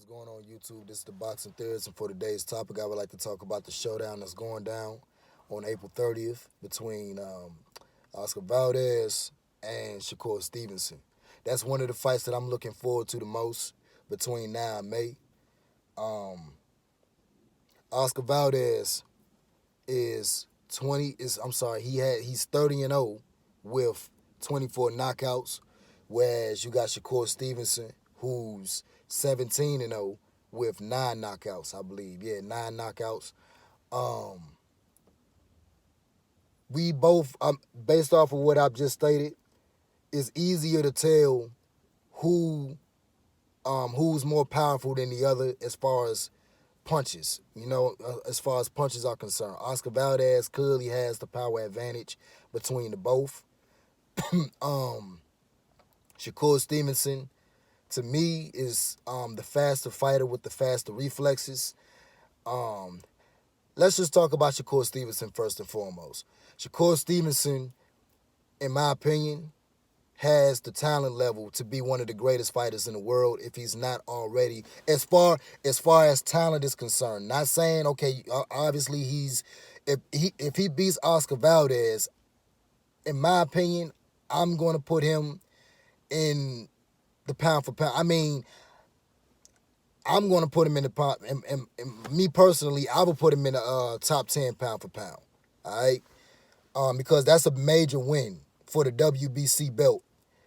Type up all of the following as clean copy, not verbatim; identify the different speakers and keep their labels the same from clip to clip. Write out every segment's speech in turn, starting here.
Speaker 1: going on YouTube? This is the Boxing Theorist, and for today's topic, I would like to talk about the showdown that's going down on April 30th between Oscar Valdez and Shakur Stevenson. That's one of the fights that I'm looking forward to the most between now and May. Um, Oscar Valdez is 20 is I'm sorry, he's 30-0 with 24 knockouts, whereas you got Shakur Stevenson who's 17-0 with 9 knockouts, I believe. Yeah, 9 knockouts. Um we both based off of what I've just stated, it's easier to tell who who's more powerful than the other as far as punches. As far as punches are concerned, Oscar Valdez clearly has the power advantage between the both. um, Shakur Stevenson, to me, is the faster fighter with the faster reflexes. Um, let's just talk about Shakur Stevenson first and foremost. Shakur Stevenson, in my opinion, has the talent level to be one of the greatest fighters in the world if he's not already. As far as talent is concerned, not saying okay, obviously if he beats Oscar Valdez, in my opinion, I'm going to put him in the pound for pound. I mean, I'm going to put him in the pound. And me personally, I would put him in the top 10 pound for pound. All right, because that's a major win for the WBC belt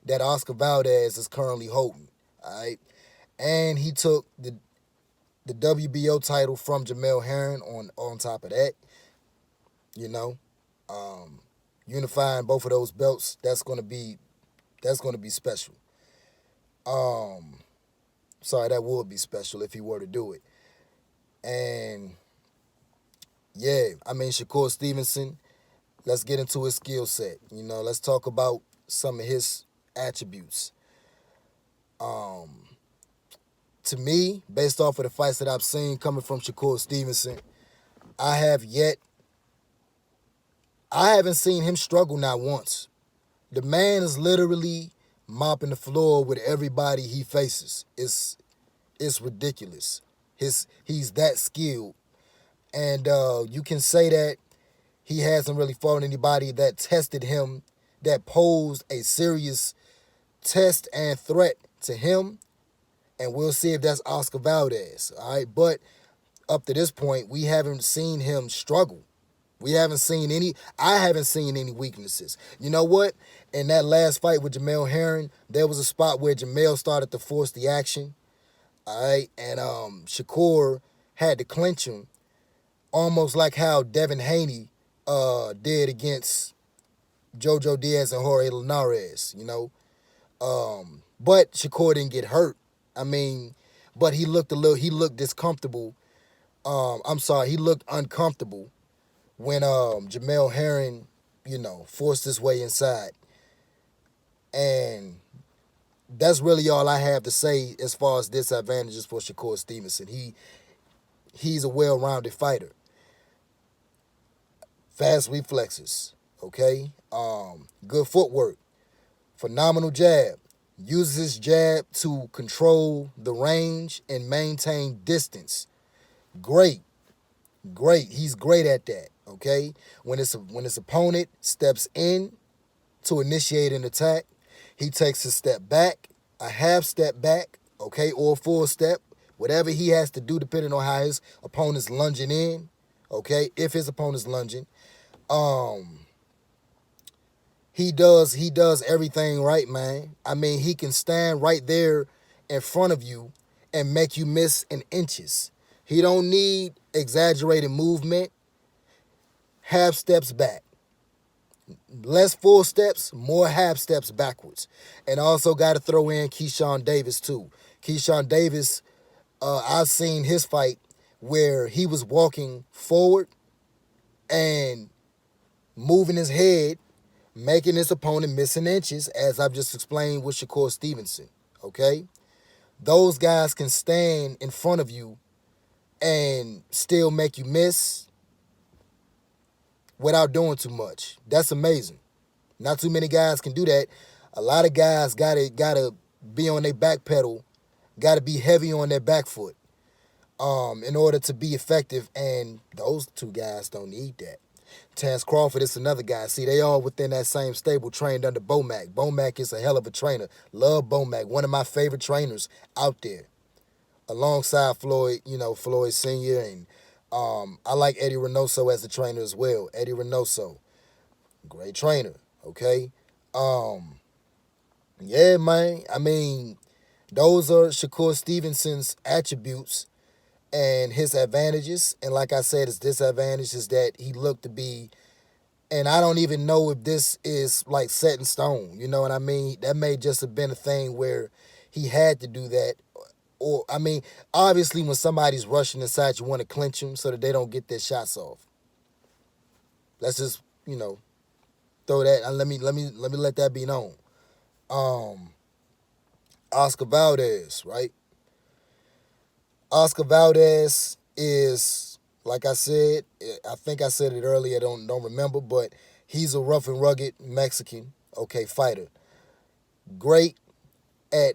Speaker 1: that Oscar Valdez is currently holding. All right, and he took the WBO title from Jamel Herring on top of that. You know, unifying both of those belts, that's gonna be special. Um, Sorry, that would be special if he were to do it. And yeah, I mean Shakur Stevenson. Let's get into his skill set. Let's talk about some of his attributes. Um, to me, based off of the fights that I've seen coming from Shakur Stevenson, I haven't seen him struggle not once. The man is literally mopping the floor with everybody he faces. It's ridiculous. He's that skilled, and you can say that he hasn't really fought anybody that tested him, that posed a serious test and threat to him. And we'll see if that's Oscar Valdez. All right, but up to this point, we haven't seen him struggle. We haven't seen any. I haven't seen any weaknesses. You know what? In that last fight with Jamel Herring, there was a spot where Jamel started to force the action. All right, and Shakur had to clinch him, almost like how Devin Haney did against JoJo Diaz and Jorge Linares. But Shakur didn't get hurt. I mean, but he looked discomfortable. He looked uncomfortable when Jamel Herring, forced his way inside. And that's really all I have to say as far as disadvantages for Shakur Stevenson. He's a well-rounded fighter. Fast reflexes, okay? Good footwork. Phenomenal jab. Uses his jab to control the range and maintain distance. Great. He's great at that, okay? When his opponent steps in to initiate an attack, he takes a step back, a half step back, okay, or a full step, whatever he has to do depending on how his opponent's lunging in, okay? If his opponent's lunging, he does everything right, man. I mean, he can stand right there in front of you and make you miss in inches. He don't need exaggerated movement. Half steps back. Less full steps, more half steps backwards. And also got to throw in Keyshawn Davis too. Keyshawn Davis, I've seen his fight where he was walking forward and moving his head, making his opponent missing inches, as I've just explained with Shakur Stevenson, okay? Those guys can stand in front of you and still make you miss without doing too much. That's amazing. Not too many guys can do that. A lot of guys gotta be on their back pedal got to be heavy on their back foot in order to be effective, and those two guys don't need that. Terrence Crawford is another guy. See, they all within that same stable, trained under Bomac. Bomac is a hell of a trainer. Love Bomac, one of my favorite trainers out there, alongside Floyd, Floyd Sr. And I like Eddie Reynoso as a trainer as well. Eddie Reynoso, great trainer, okay? Yeah, man. I mean, those are Shakur Stevenson's attributes and his advantages. And like I said, his disadvantage is that he looked to be, and I don't even know if this is like set in stone. You know what I mean? That may just have been a thing where he had to do that. Or, I mean, obviously when somebody's rushing inside, you want to clinch them so that they don't get their shots off. Let's just, throw that, and let me let that be known. Oscar Valdez, right? Oscar Valdez is, like I said, I think I said it earlier, I don't remember, but he's a rough and rugged Mexican, okay, fighter. Great at,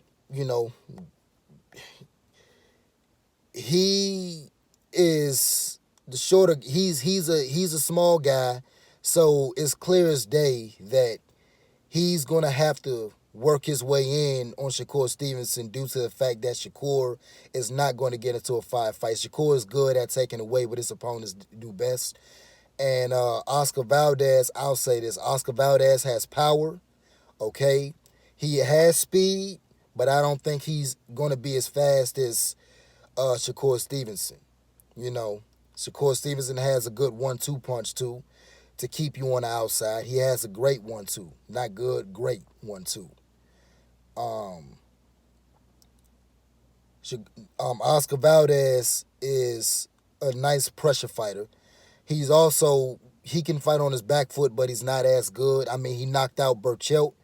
Speaker 1: he is the shorter, he's a small guy, so it's clear as day that he's going to have to work his way in on Shakur Stevenson due to the fact that Shakur is not going to get into a fight. Shakur is good at taking away what his opponents do best. And Oscar Valdez, I'll say this, Oscar Valdez has power, okay? He has speed, but I don't think he's going to be as fast as Shakur Stevenson. Shakur Stevenson has a good 1-2 punch, too, to keep you on the outside. He has a great 1-2. Not good, great 1-2. Oscar Valdez is a nice pressure fighter. He can fight on his back foot, but he's not as good. I mean, he knocked out Burchelt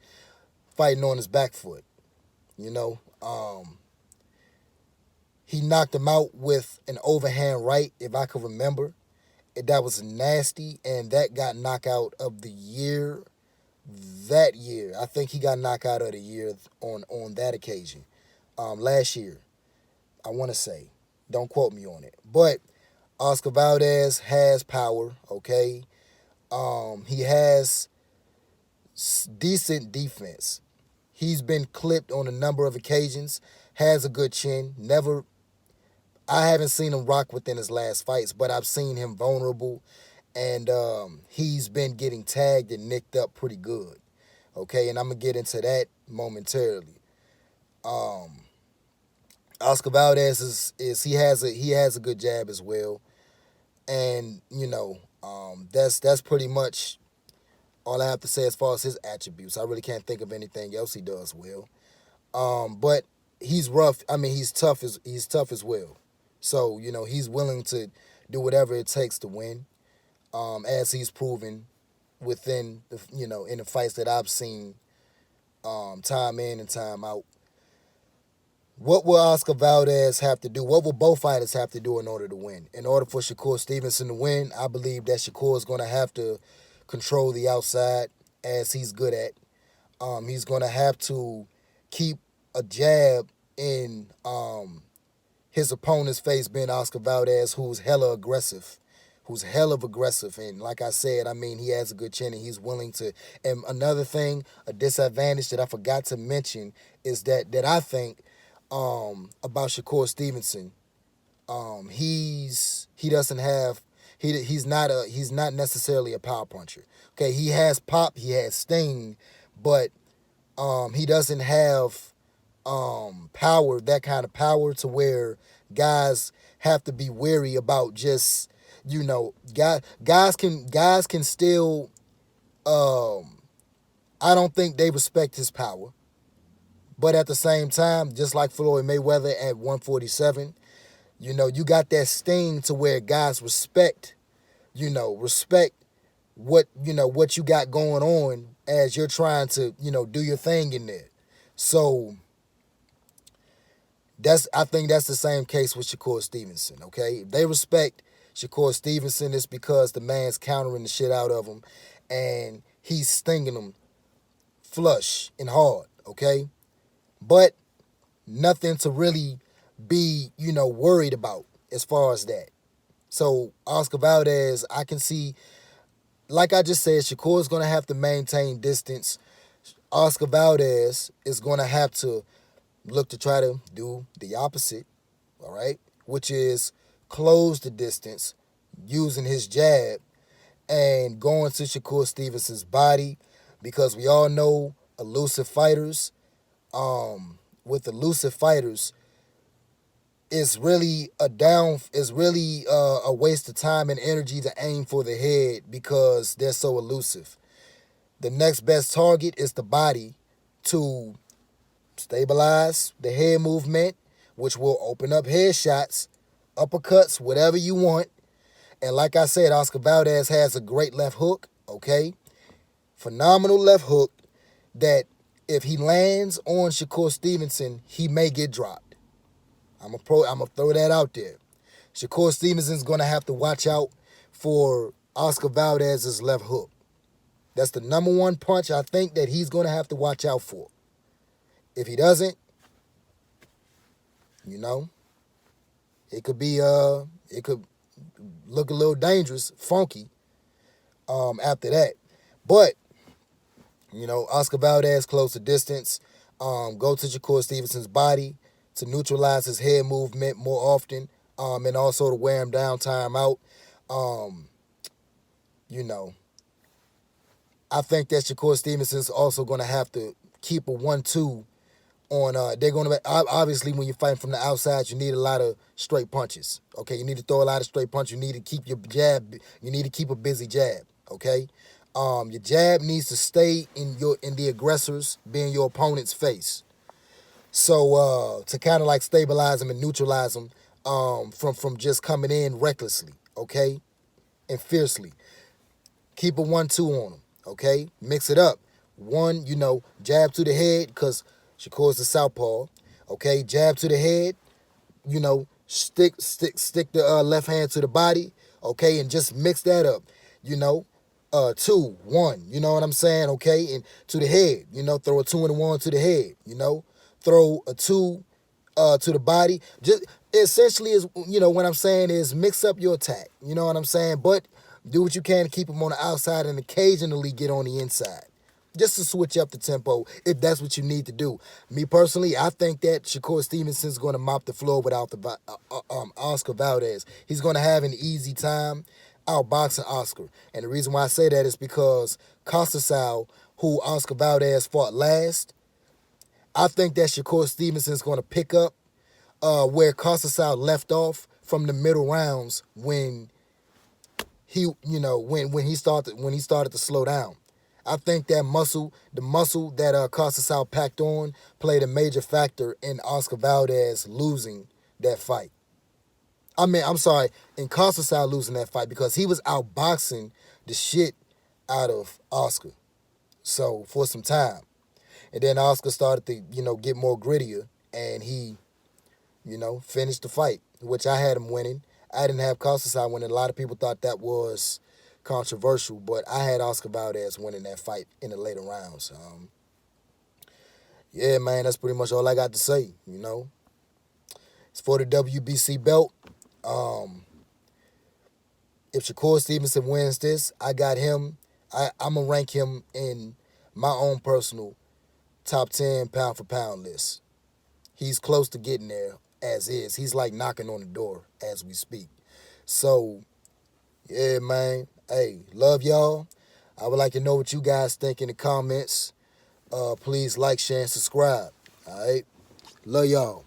Speaker 1: fighting on his back foot. He knocked him out with an overhand right, if I can remember. That was nasty, and that got knockout of the year that year. I think he got knockout of the year on that occasion. Last year, I want to say. Don't quote me on it. But Oscar Valdez has power, okay? He has decent defense. He's been clipped on a number of occasions, has a good chin, I haven't seen him rock within his last fights, but I've seen him vulnerable, and he's been getting tagged and nicked up pretty good. Okay, and I'm gonna get into that momentarily. Oscar Valdez he has a good jab as well, and that's pretty much all I have to say as far as his attributes. I really can't think of anything else he does well. But he's rough. I mean, he's tough as well. So, he's willing to do whatever it takes to win, as he's proven within in the fights that I've seen, time in and time out. What will Oscar Valdez have to do? What will both fighters have to do in order to win? In order for Shakur Stevenson to win, I believe that Shakur is going to have to control the outside, as he's good at. He's going to have to keep a jab in his opponent's face, being Oscar Valdez, who's hella aggressive. And like I said, I mean, he has a good chin and he's willing to. And another thing, a disadvantage that I forgot to mention is that I think about Shakur Stevenson. He's not necessarily a power puncher. Okay, he has pop, he has sting, but he doesn't have power, that kind of power to where guys have to be wary about just, guys can still, I don't think they respect his power. But at the same time, just like Floyd Mayweather at 147, you got that sting to where guys respect what you got going on as you're trying to, do your thing in there. So I think that's the same case with Shakur Stevenson, okay? If they respect Shakur Stevenson, it's because the man's countering the shit out of him and he's stinging them flush and hard, okay? But nothing to really be, worried about as far as that. So Oscar Valdez, I can see, like I just said, Shakur's going to have to maintain distance. Oscar Valdez is going to have to look to try to do the opposite, all right, which is close the distance using his jab and going to Shakur Stevenson's body, because we all know elusive fighters. With elusive fighters, it's really a waste of time and energy to aim for the head because they're so elusive. The next best target is the body to stabilize the head movement, which will open up headshots, uppercuts, whatever you want. And like I said, Oscar Valdez has a great left hook, okay? Phenomenal left hook that if he lands on Shakur Stevenson, he may get dropped. I'm gonna throw that out there. Shakur Stevenson's gonna have to watch out for Oscar Valdez's left hook. That's the number one punch I think that he's gonna have to watch out for. If he doesn't, it could look a little dangerous, funky, after that. But, Oscar Valdez close the distance, go to Shakur Stevenson's body to neutralize his head movement more often, and also to wear him down, tire him out. I think that Shakur Stevenson's also going to have to keep a 1-2 on, they're going to, obviously when you're fighting from the outside, you need a lot of straight punches, okay? You need to throw a lot of straight punches. You need to keep your jab, you need to keep a busy jab, okay? Your jab needs to stay in the aggressor's, being your opponent's face. So to kind of like stabilize them and neutralize them from just coming in recklessly, okay, and fiercely. Keep a 1-2 on them, okay? Mix it up. One, jab to the head, because Shakur's the southpaw, okay? Jab to the head, stick the left hand to the body, okay, and just mix that up, 2, 1, you know what I'm saying, okay, and to the head, throw a 2 and a 1 to the head, throw a 2 to the body. Just essentially is, what I'm saying is mix up your attack, you know what I'm saying, but do what you can to keep them on the outside and occasionally get on the inside, just to switch up the tempo if that's what you need to do. Me personally, I think that Shakur Stevenson's going to mop the floor without the Oscar Valdez. He's going to have an easy time outboxing Oscar. And the reason why I say that is because Costasau, who Oscar Valdez fought last, I think that Shakur Stevenson's going to pick up where Costasau left off from the middle rounds when he, when he started to slow down. I think that the muscle that Costasau packed on played a major factor in Oscar Valdez losing that fight. In Costasau losing that fight, because he was outboxing the shit out of Oscar. So for some time. And then Oscar started to, get more grittier, and he, finished the fight, which I had him winning. I didn't have Costasau winning. A lot of people thought that was controversial, but I had Oscar Valdez winning that fight in the later rounds. Yeah, man, that's pretty much all I got to say, It's for the WBC belt. If Shakur Stevenson wins this, I got him. I'm going to rank him in my own personal top 10 pound-for-pound list. He's close to getting there as is. He's like knocking on the door as we speak. So, yeah, man. Hey, love y'all. I would like to know what you guys think in the comments. Please like, share, and subscribe. All right? Love y'all.